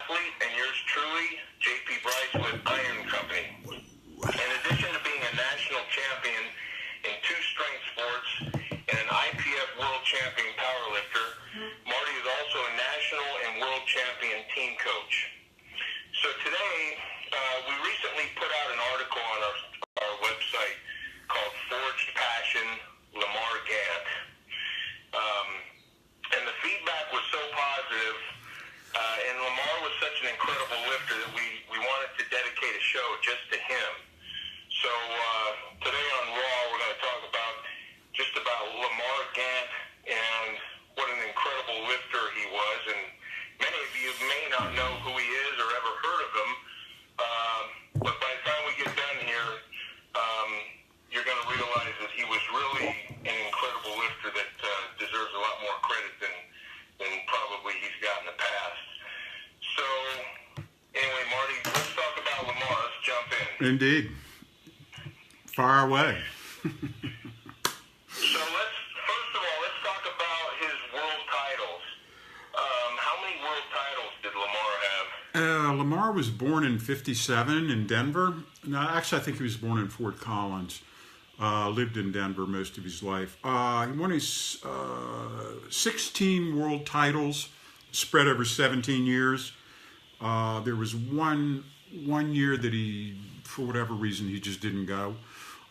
athlete and yours truly, J.P. Bryce with Iron Company. In addition to being a national champion in 2 strength sports and an IPF world champion powerlifter, Marty is also a national and world champion team coach. So today, we recently put out an article on our website called Forged Passion, Lamar Gant. And the feedback was so positive, and Lamar was such an incredible lifter that we wanted to dedicate a show just to him. So today on Raw, we're going to talk about Lamar Gant and what an incredible lifter he was. And many of you may not know who he is or ever heard of him, but by the time we get done here, you're going to realize that he was really an incredible lifter that deserves a lot more credit than probably he's got in the past. So, anyway, Marty, let's talk about Lamar. Let's jump in. Indeed. Far away. So first of all, let's talk about his world titles. How many world titles did Lamar have? Lamar was born in 1957 in Denver. No, actually, I think he was born in Fort Collins. Lived in Denver most of his life. He won his 16 world titles spread over 17 years. There was one year that he, for whatever reason, he just didn't go.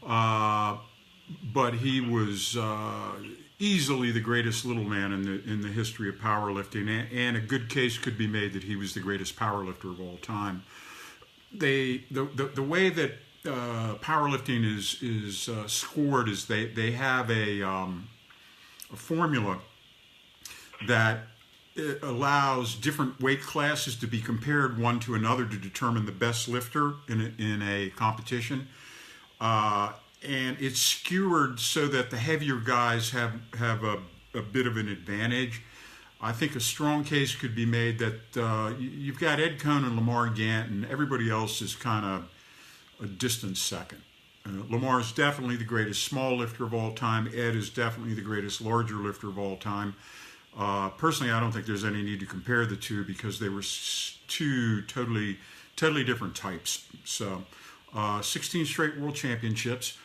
But he was easily the greatest little man in the history of powerlifting, and a good case could be made that he was the greatest powerlifter of all time. The way that powerlifting is scored is they have a formula that allows different weight classes to be compared one to another to determine the best lifter in a competition. And it's skewered so that the heavier guys have a bit of an advantage. I think a strong case could be made that you've got Ed Cohn and Lamar Gant, and everybody else is kind of a distant second. Lamar is definitely the greatest small lifter of all time. Ed is definitely the greatest larger lifter of all time. Personally, I don't think there's any need to compare the two because they were 2 totally different types. So, 16 straight world championships.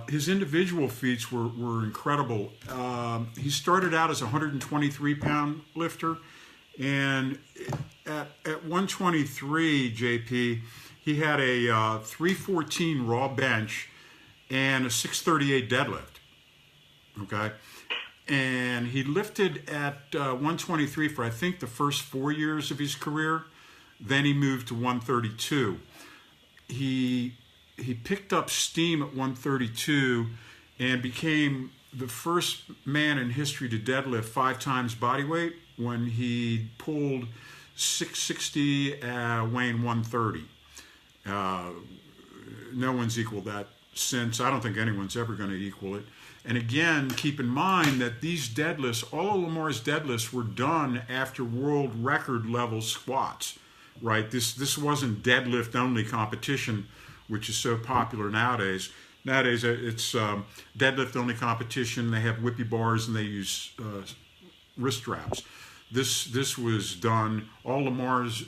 His individual feats were incredible. He started out as a 123-pound lifter, and at 123, JP, he had a 314 raw bench and a 638 deadlift. Okay, and he lifted at 123 for I think the first 4 years of his career. Then he moved to 132. He picked up steam at 132 and became the first man in history to deadlift 5 times body weight when he pulled 660 weighing 130. No one's equaled that since. I don't think anyone's ever going to equal it. And again, keep in mind that these deadlifts, all of Lamar's deadlifts were done after world record level squats, right? This wasn't deadlift only competition, which is so popular nowadays. Nowadays, it's deadlift only competition. They have whippy bars and they use wrist straps. This was done, all Lamar's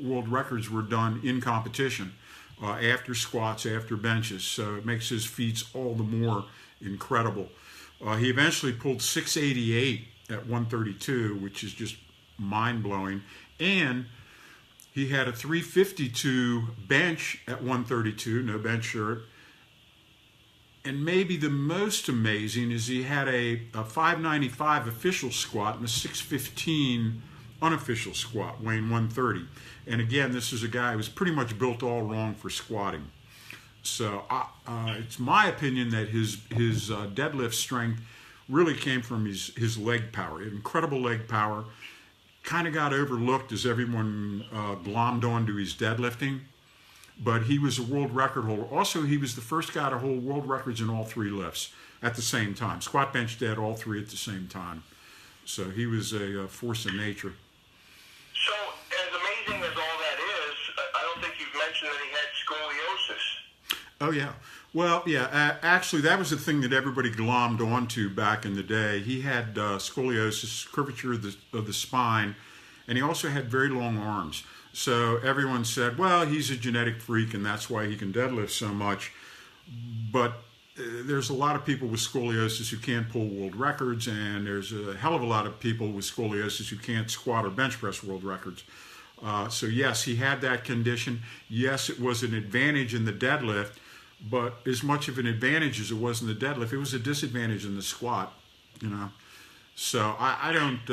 world records were done in competition, after squats, after benches. So it makes his feats all the more incredible. He eventually pulled 688 at 132, which is just mind-blowing. And he had a 352 bench at 132, no bench shirt. And maybe the most amazing is he had a 595 official squat and a 615 unofficial squat, weighing 130. And again, this is a guy who was pretty much built all wrong for squatting. So it's my opinion that his deadlift strength really came from his leg power, incredible leg power. Kind of got overlooked as everyone glommed onto his deadlifting, but he was a world record holder. Also, he was the first guy to hold world records in all 3 lifts at the same time. Squat, bench, dead, all 3 at the same time. So he was a force of nature. So, as amazing as all that is, I don't think you've mentioned that he had scoliosis. Oh, yeah. Well, yeah, actually, that was the thing that everybody glommed onto back in the day. He had scoliosis, curvature of the spine, and he also had very long arms. So everyone said, well, he's a genetic freak, and that's why he can deadlift so much. But there's a lot of people with scoliosis who can't pull world records, and there's a hell of a lot of people with scoliosis who can't squat or bench press world records. So yes, he had that condition. Yes, it was an advantage in the deadlift, but as much of an advantage as it was in the deadlift, it was a disadvantage in the squat. So I don't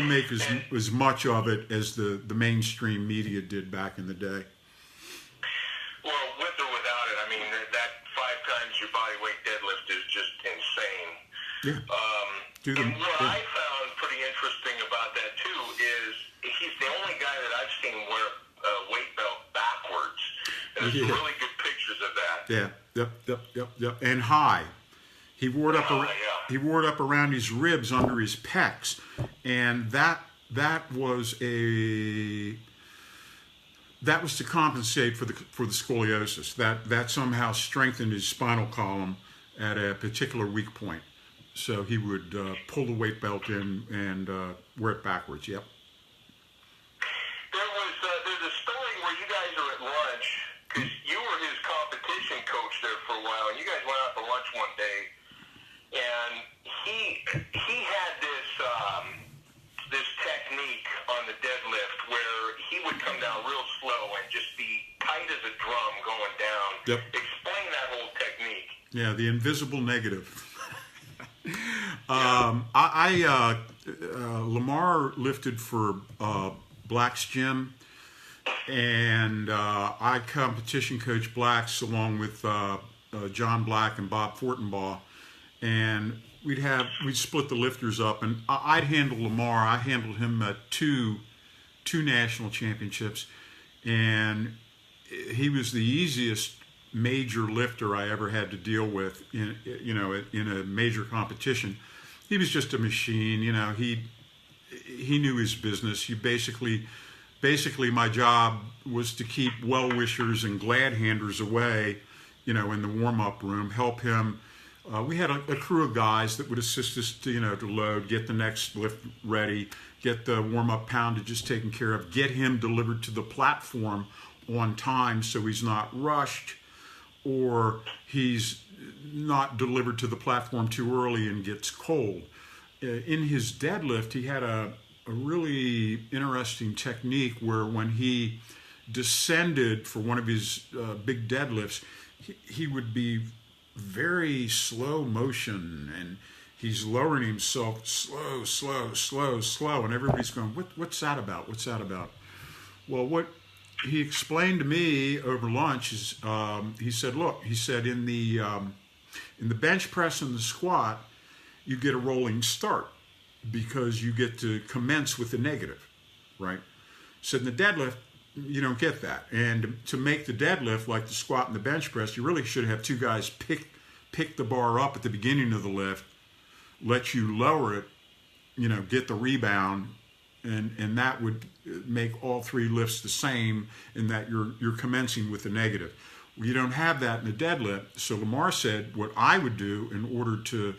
make as much of it as the mainstream media did back in the day. Well, with or without it, I mean, that 5 times your body weight deadlift is just insane. Yeah. And what I found pretty interesting about that, too, is he's the only guy that I've seen wear a weight belt backwards. And there's some really good pictures of that. Yeah. Yep. And high. He wore it up. He wore it up around his ribs, under his pecs, and that was to compensate for the scoliosis. That somehow strengthened his spinal column at a particular weak point. So he would pull the weight belt in and wear it backwards. Yep. There's a story where you guys are at lunch, because you were his competition coach there for a while, and you guys went out to lunch one day, and he had this technique on the deadlift where he would come down real slow and just be tight as a drum going down. Yep. Explain that whole technique. Yeah, the invisible negative. Lamar lifted for Black's Gym, and I competition coach Black's along with John Black and Bob Fortenbaugh, and we'd split the lifters up, and I'd handle Lamar. I handled him at two national championships, and he was the easiest major lifter I ever had to deal with in a major competition. He was just a machine. He knew his business. Basically my job was to keep well-wishers and glad-handers away, in the warm-up room, help him. We had a crew of guys that would assist us to load, get the next lift ready, get the warm-up poundages taken care of, get him delivered to the platform on time so he's not rushed, or he's not delivered to the platform too early and gets cold. In his deadlift, he had a really interesting technique where when he descended for one of his big deadlifts, he would be very slow motion, and he's lowering himself slow, and everybody's going, what's that about? Well, what he explained to me over lunch is, he said, in the bench press and the squat, you get a rolling start because you get to commence with the negative, right? So in the deadlift, you don't get that. And to make the deadlift like the squat and the bench press, you really should have two guys pick the bar up at the beginning of the lift, let you lower it, get the rebound, and that would make all 3 lifts the same in that you're commencing with the negative. Well, you don't have that in the deadlift. So Lamar said what I would do in order to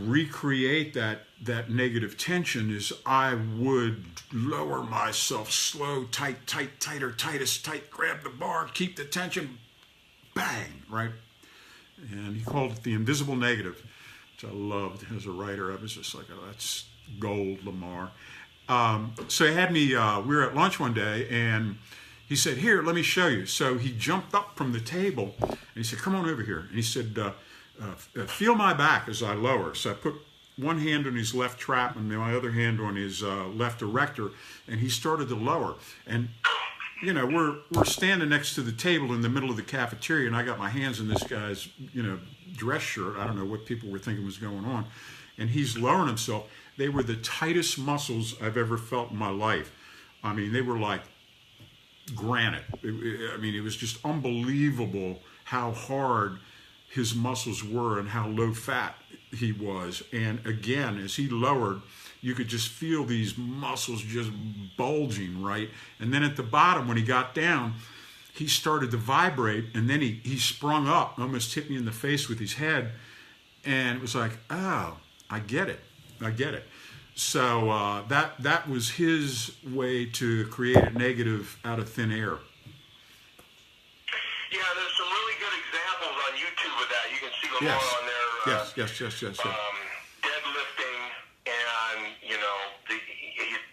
recreate that negative tension is I would lower myself slow, tighter, tightest, grab the bar, keep the tension, bang, right? And he called it the invisible negative, which I loved as a writer. I was just like, oh, that's gold, Lamar. So he had me, we were at lunch one day, and he said, here, let me show you. So he jumped up from the table, and he said, come on over here. And he said, feel my back as I lower. So I put one hand on his left trap and my other hand on his left erector, and he started to lower. And we're standing next to the table in the middle of the cafeteria, and I got my hands in this guy's dress shirt. I don't know what people were thinking was going on, and he's lowering himself. They were the tightest muscles I've ever felt in my life. I mean, they were like granite. It was just unbelievable how hard his muscles were and how low fat he was. And again, as he lowered, you could just feel these muscles just bulging, right? And then at the bottom, when he got down, he started to vibrate, and then he sprung up, almost hit me in the face with his head, and it was like, oh, I get it. So that was his way to create a negative out of thin air. Yeah, there's some really good examples on YouTube of that. You can see Lamar Yes. on there. Yes. Deadlifting, and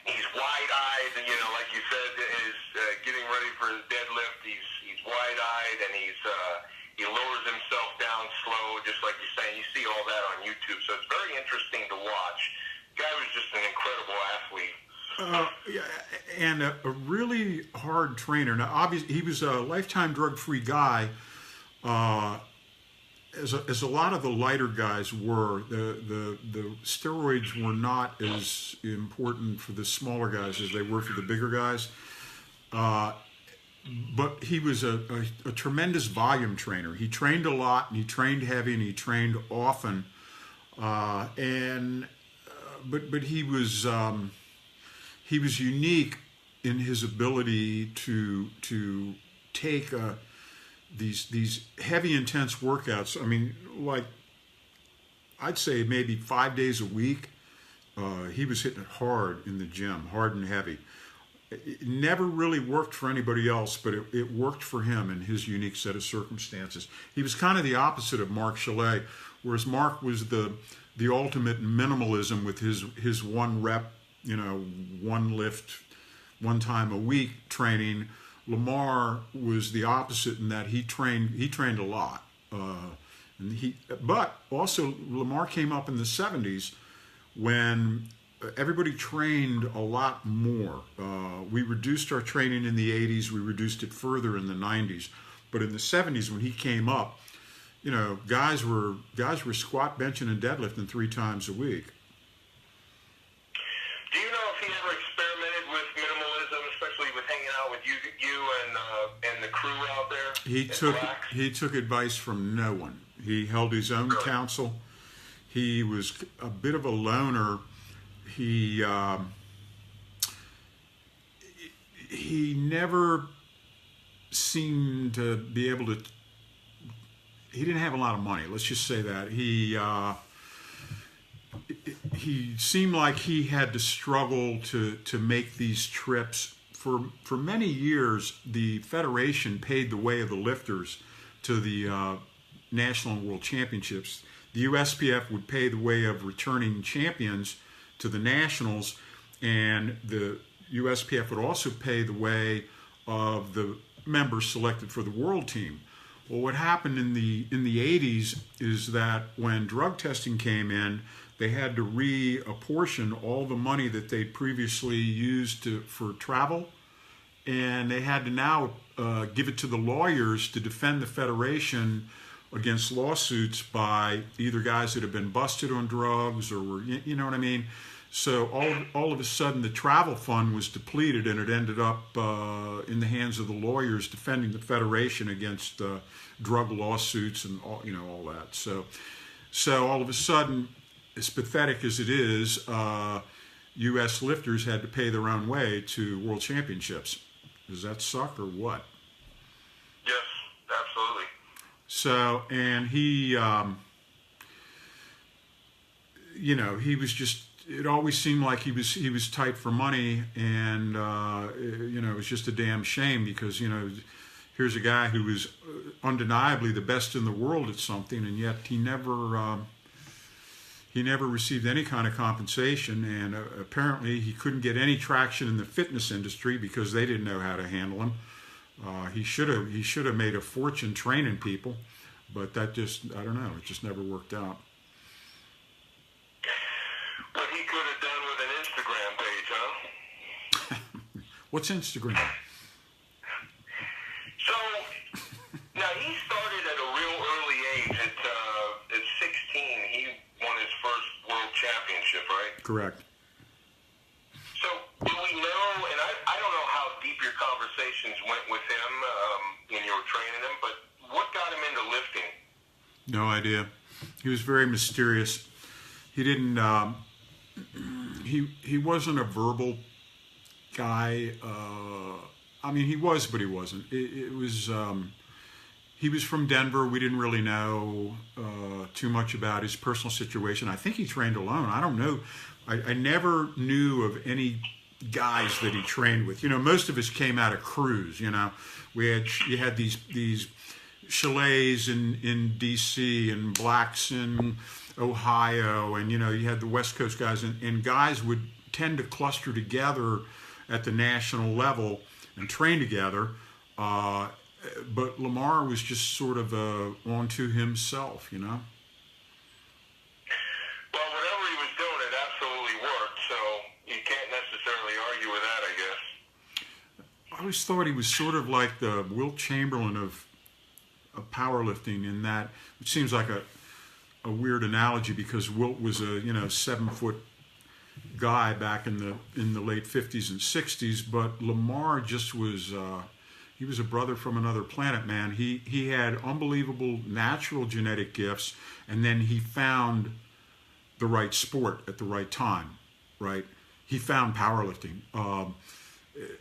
he's wide-eyed, and like you said, is getting ready for his deadlift. He's wide-eyed, and he lowers himself down slow, just like you're saying. You see all that on YouTube, so it's very interesting to watch. The guy was just an incredible athlete. And a really hard trainer. Now, obviously, he was a lifetime drug-free guy, as a lot of the lighter guys were. The steroids were not as important for the smaller guys as they were for the bigger guys. But he was a tremendous volume trainer. He trained a lot, and he trained heavy, and he trained often. But he was unique in his ability to take these heavy, intense workouts. I mean, like, I'd say maybe 5 days a week. He was hitting it hard in the gym, hard and heavy. It never really worked for anybody else, but it worked for him in his unique set of circumstances. He was kind of the opposite of Mark Chalet, whereas Mark was the ultimate minimalism with his one rep, one lift, one time a week training. Lamar was the opposite in that he trained a lot, but also Lamar came up in the 70s when everybody trained a lot more. We reduced our training in the 80s. We reduced it further in the 90s, but in the 70s when he came up, guys were squat, benching, and deadlifting 3 times a week. Do you know if he ever experimented with minimalism, especially with hanging out with you and the crew out there? He took advice from no one. He held his own counsel. He was a bit of a loner. He never seemed to be able to. He didn't have a lot of money. Let's just say that he seemed like he had to struggle to make these trips. For many years, the Federation paid the way of the lifters to the national and world championships. The USPF would pay the way of returning champions to the nationals, and the USPF would also pay the way of the members selected for the world team. Well, what happened in the 80s is that when drug testing came in, they had to reapportion all the money that they'd previously used for travel, and they had to now give it to the lawyers to defend the Federation against lawsuits by either guys that have been busted on drugs or were, you know what I mean? So all of a sudden the travel fund was depleted, and it ended up in the hands of the lawyers defending the Federation against drug lawsuits and all that. So all of a sudden, as pathetic as it is, U.S. lifters had to pay their own way to world championships. Does that suck or what? Yes, absolutely. So, and he, he was just. It always seemed like he was tight for money, and it was just a damn shame because here's a guy who was undeniably the best in the world at something, and yet he never received any kind of compensation, and apparently he couldn't get any traction in the fitness industry because they didn't know how to handle him. He should have made a fortune training people, but that just, I don't know, it just never worked out. What he could have done with an Instagram page, huh? What's Instagram? So, now he started at a real early age. At 16, he won his first world championship, right? Correct. So, do we know, and I don't know how deep your conversations went with him when you were training him, but what got him into lifting? No idea. He was very mysterious. He didn't, he wasn't a verbal guy. I mean, he was, but he wasn't. It was, he was from Denver. We didn't really know too much about his personal situation. I think he trained alone. I don't know. I never knew of any guys that he trained with. Most of us came out of crews. You had these chalets in D.C. and blacks in Ohio, and you had the West Coast guys, and guys would tend to cluster together at the national level and train together. But Lamar was just sort of onto himself, Well, whatever he was doing, it absolutely worked, so you can't necessarily argue with that, I guess. I always thought he was sort of like the Wilt Chamberlain of powerlifting, in that it seems like a weird analogy, because Wilt was a 7-foot guy back in the late 50s and 60s, but Lamar just was he was a brother from another planet, man. He had unbelievable natural genetic gifts, and then he found the right sport at the right time, right? He found powerlifting.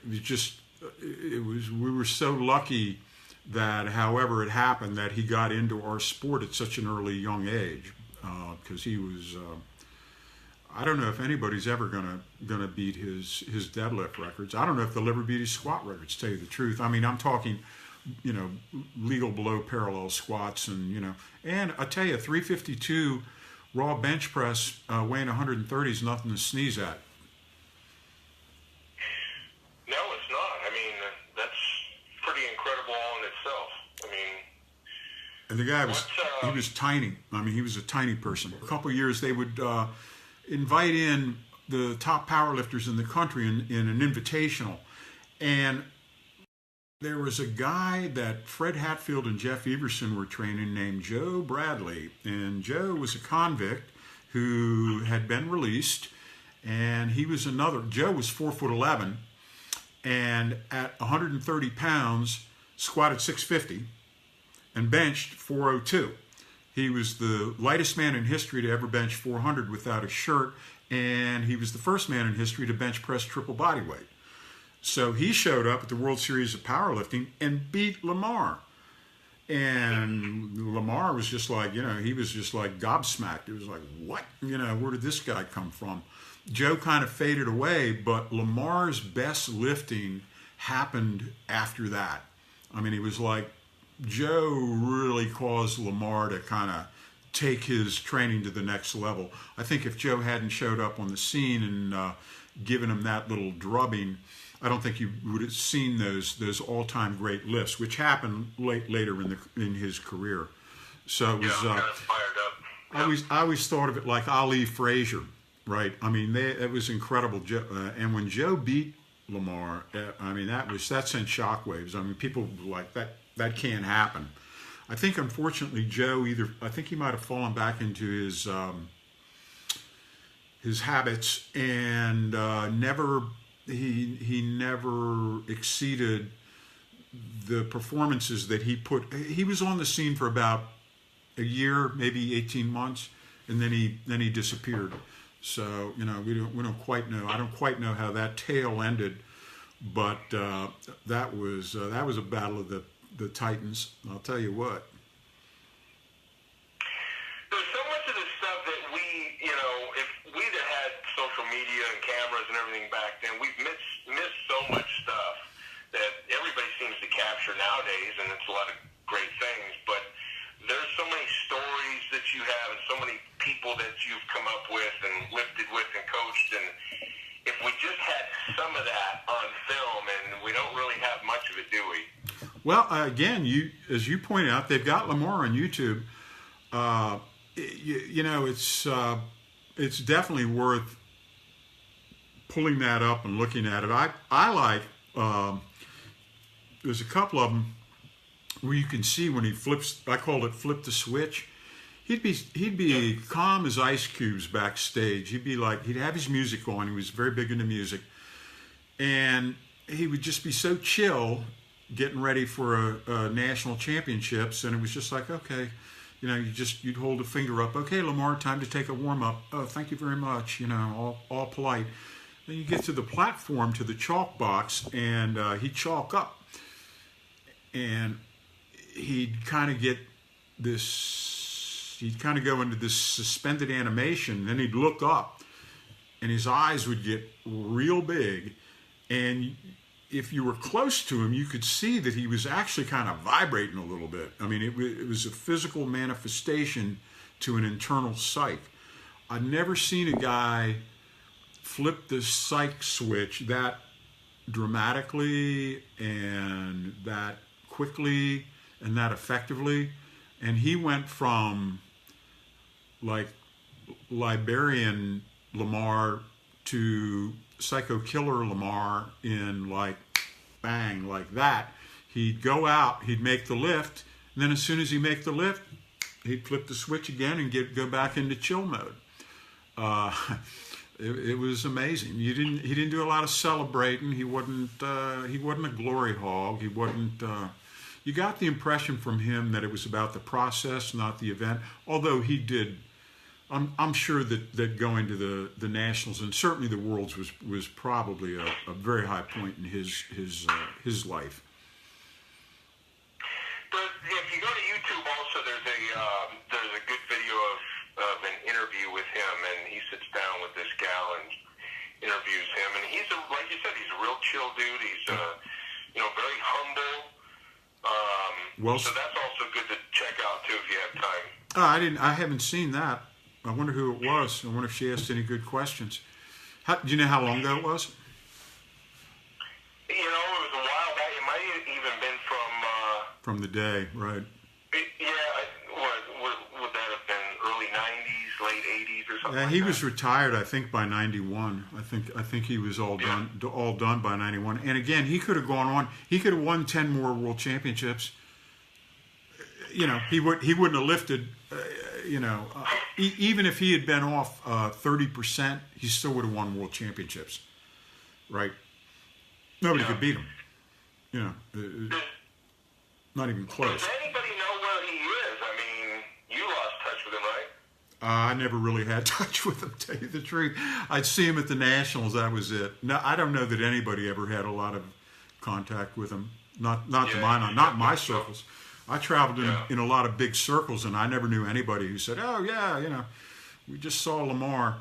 We were so lucky that, however it happened, that he got into our sport at such an early young age, because he was. I don't know if anybody's ever gonna beat his deadlift records. I don't know if they'll ever beat his squat records, to tell you the truth. I mean, I'm talking, legal below parallel squats, and and I tell you, 352 raw bench press weighing 130 is nothing to sneeze at. No, it's not. I mean, that's pretty incredible all in itself. I mean, and the guy he was tiny. I mean, he was a tiny person. A couple of years they would invite in the top powerlifters in the country in an invitational, and there was a guy that Fred Hatfield and Jeff Everson were training named Joe Bradley, and Joe was a convict who had been released, and Joe was 4'11", and at 130 pounds squatted 650 and benched 402. He was the lightest man in history to ever bench 400 without a shirt, and he was the first man in history to bench press triple body weight. So he showed up at the World Series of Powerlifting and beat Lamar. And Lamar was just like, he was just like gobsmacked. It was like, what? Where did this guy come from? Joe kind of faded away, but Lamar's best lifting happened after that. I mean, it was like, Joe really caused Lamar to kind of take his training to the next level. I think if Joe hadn't showed up on the scene and given him that little drubbing, I don't think you would have seen those all-time great lifts, which happened later in his career. So it was. Kind of fired up. I always thought of it like Ali Frazier, right? I mean, it was incredible. And when Joe beat Lamar, I mean, that sent shockwaves. I mean, people were like that. That can't happen. I think, unfortunately, Joe I think he might have fallen back into his habits, and he never exceeded the performances that he put. He was on the scene for about a year, maybe 18 months, and then he disappeared. So we don't quite know. I don't quite know how that tale ended, but that was a battle of the Titans. I'll tell you what. There's so much of this stuff that we, if we'd have had social media and cameras and everything back then, we've missed so much stuff that everybody seems to capture nowadays, and it's a lot of great things. But there's so many stories that you have, and so many people that you've come up with and lifted with and coached, and if we just had some of that on film, and we don't really have much of it, do we? Well, again, as you pointed out, they've got Lamar on YouTube. It's definitely worth pulling that up and looking at it. I like. There's a couple of them where you can see when he flips. I called it flip the switch. He'd be calm as ice cubes backstage. He'd have his music on. He was very big into music, and he would just be so chill, getting ready for a national championships, and it was just like, okay, you'd hold a finger up. Okay, Lamar, time to take a warm up. Oh, thank you very much. All polite. Then you get to the platform, to the chalk box, and he'd chalk up, and he'd kind of get this, he'd kind of go into this suspended animation, then he'd look up and his eyes would get real big, and if you were close to him, you could see that he was actually kind of vibrating a little bit. I mean, it was a physical manifestation to an internal psych. I've never seen a guy flip the psych switch that dramatically and that quickly and that effectively. And he went from like librarian Lamar to psycho killer Lamar in like bang, like that. He'd go out, he'd make the lift, and then as soon as he make the lift, he'd flip the switch again and go back into chill mode. It was amazing. He didn't do a lot of celebrating. He wasn't a glory hog. He wasn't. You got the impression from him that it was about the process, not the event. Although he did. I'm sure that going to the nationals and certainly the worlds was probably a very high point in his life. But if you go to YouTube, also there's a good video of an interview with him, and he sits down with this gal and interviews him, and he's like you said, he's a real chill dude. He's very humble. So that's also good to check out too if you have time. I haven't seen that. I wonder who it was. I wonder if she asked any good questions. Do you know how long ago it was? It was a while back. It might have even been from the day, right? Would that have been early '90s, late '80s, or something? Yeah, he was retired, I think, by '91. I think he was all done by '91. And again, he could have gone on. He could have won 10 more world championships. He wouldn't have lifted. Even if he had been off 30%, he still would have won world championships, right? Nobody could beat him. Not even close. Does anybody know where he is? I mean, you lost touch with him, right? I never really had touch with him, to tell you the truth. I'd see him at the Nationals, that was it. No, I don't know that anybody ever had a lot of contact with him. Not to my knowledge, not my circles. I traveled in a lot of big circles, and I never knew anybody who said, "Oh yeah, we just saw Lamar."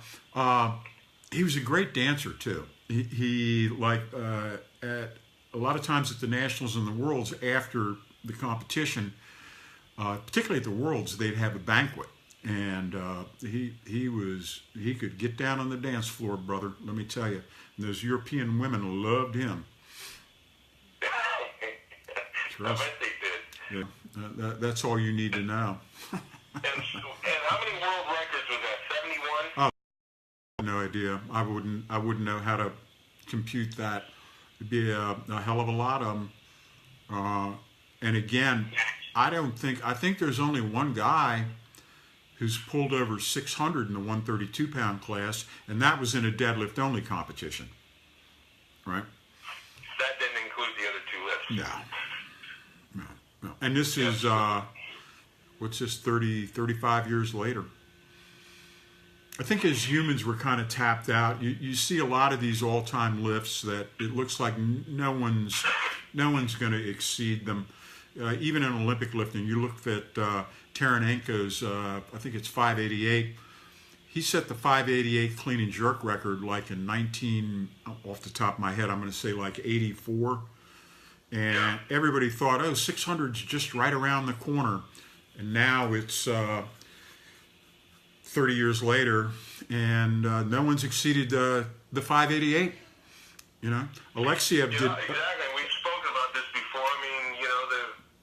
He was a great dancer too. He at a lot of times at the Nationals and the Worlds after the competition, particularly at the Worlds, they'd have a banquet, and he could get down on the dance floor, brother. Let me tell you, and those European women loved him. Trust. I bet they did. Yeah, that's all you need to know. and how many world records was that? 71? Oh, no idea. I wouldn't know how to compute that. It'd be a hell of a lot of them. And again, I think there's only one guy who's pulled over 600 in the 132-pound class, and that was in a deadlift only competition. Right? That didn't include the other two lifts. No. And this is, what's this, 35 years later. I think as humans we're kind of tapped out. You see a lot of these all-time lifts that it looks like no one's going to exceed them. Even in Olympic lifting, you look at Taranenko's, I think it's 588. He set the 588 clean and jerk record like in off the top of my head, I'm going to say like 84. And everybody thought, 600's just right around the corner. And now it's 30 years later, and no one's exceeded the 588. Alexiev did. Exactly. We've spoken about this before. I mean,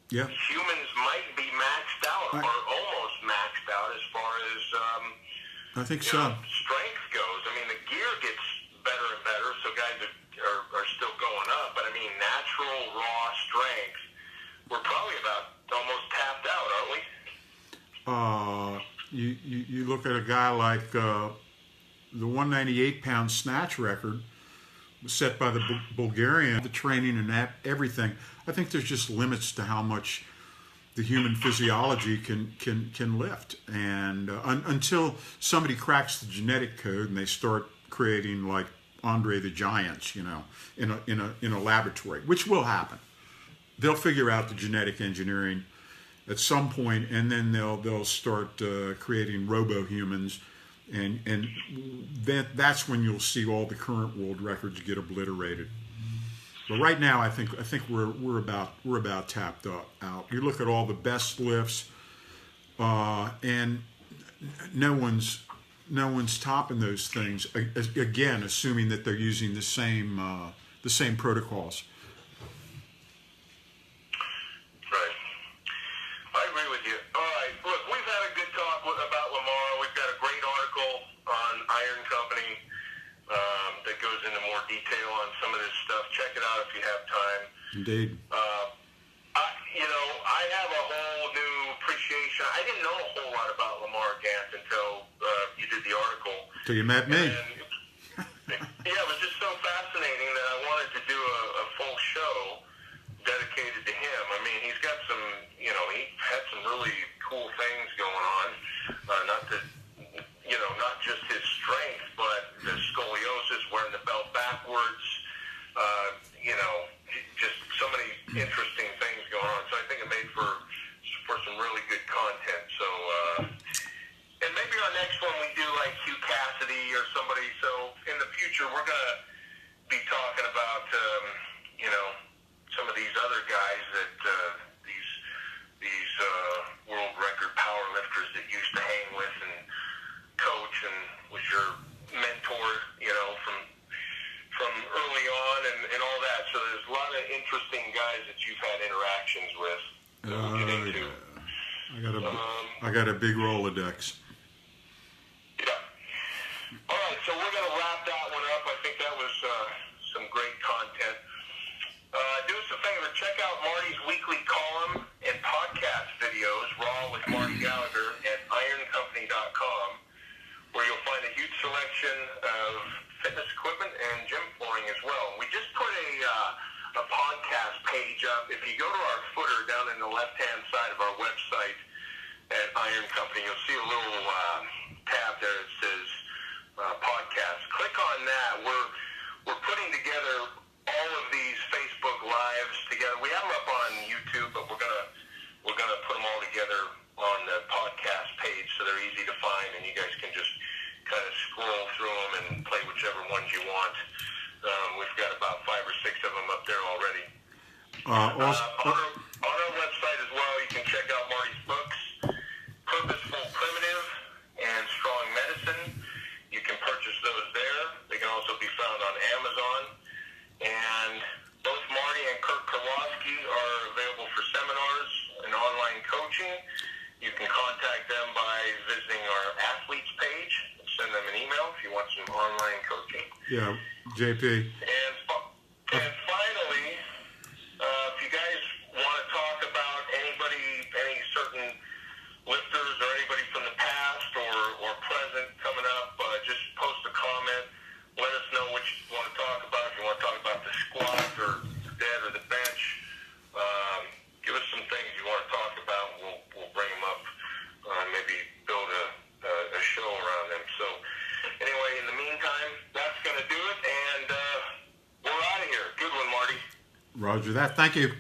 the humans might be maxed out or almost maxed out as far as I think so. Strength goes. I mean, the gear gets better and better, so guys are still going up. But I mean, natural raw strength, we're probably about almost tapped out, aren't we? You look at a guy like the 198-pound snatch record was set by the Bulgarian, the training and everything. I think there's just limits to how much the human physiology can lift, and until somebody cracks the genetic code and they start creating like Andre the Giants, in a laboratory, which will happen. They'll figure out the genetic engineering at some point, and then they'll start creating robo-humans, and that's when you'll see all the current world records get obliterated. But right now, I think we're about tapped out. You look at all the best lifts, and no one's topping those things. Again, assuming that they're using the same protocols. Right. I agree with you. All right. Look, we've had a good talk about Lamar. We've got a great article on Iron Company that goes into more detail on some of this stuff. Check it out if you have time. Indeed. I have a whole new appreciation. I didn't know a whole lot about Lamar Gant until you did the article. Till you met me. Yeah, it was just so fascinating that I wanted to do a full show dedicated to him. I mean, he's got some, he had some really cool things going on. Not just his strength, but the scoliosis, wearing the belt backwards, just so many interesting things going on. So I think it made for some really good content. So, and maybe our next one we do like Hugh Cassidy or somebody. So in the future, we're going to be talking about, some of these other guys that, these world record power lifters that used to hang with and coach and was your mentor, from early on and all that. So there's a lot of interesting guys that you've had interactions with. I got a big Rolodex. Yeah. All right, so we're going to wrap that one up. I think that was some great content. Do us a favor, check out Marty's weekly column and podcast videos, Raw with Marty Gallagher, at ironcompany.com, where you'll find a huge selection of fitness equipment and gym flooring as well. We just put a podcast page up. If you go to our footer down in the left-hand side of our website at Iron Company, you'll see a little tab there that says podcast. Click on that. We're putting together all of these Facebook Lives together. We have them up on YouTube, but we're gonna put them all together on the podcast page so they're easy to find, and you guys can just kind of scroll through them and play whichever ones you want. We've got about 5 or 6 of them up there already. On our website as well, you can check out Marty's books, Purposeful Primitive and Strong Medicine. You can purchase those there. They can also be found on Amazon. And both Marty and Kirk Kowalski are available for seminars and online coaching. You can contact them by visiting our athletes page and send them an email if you want some online coaching. Yeah, JP. And finally, if you guys want to talk about any certain lifters or anybody from the past or present coming up, just post a comment. Let us know what you want to talk about. If you want to talk about the squat or the dead or the bench, give us some things you want to talk about. We'll bring them up. Maybe build a show around them. So anyway, in the meantime, that's going to do it. And we're out of here. Good one, Marty. Roger that. Thank you.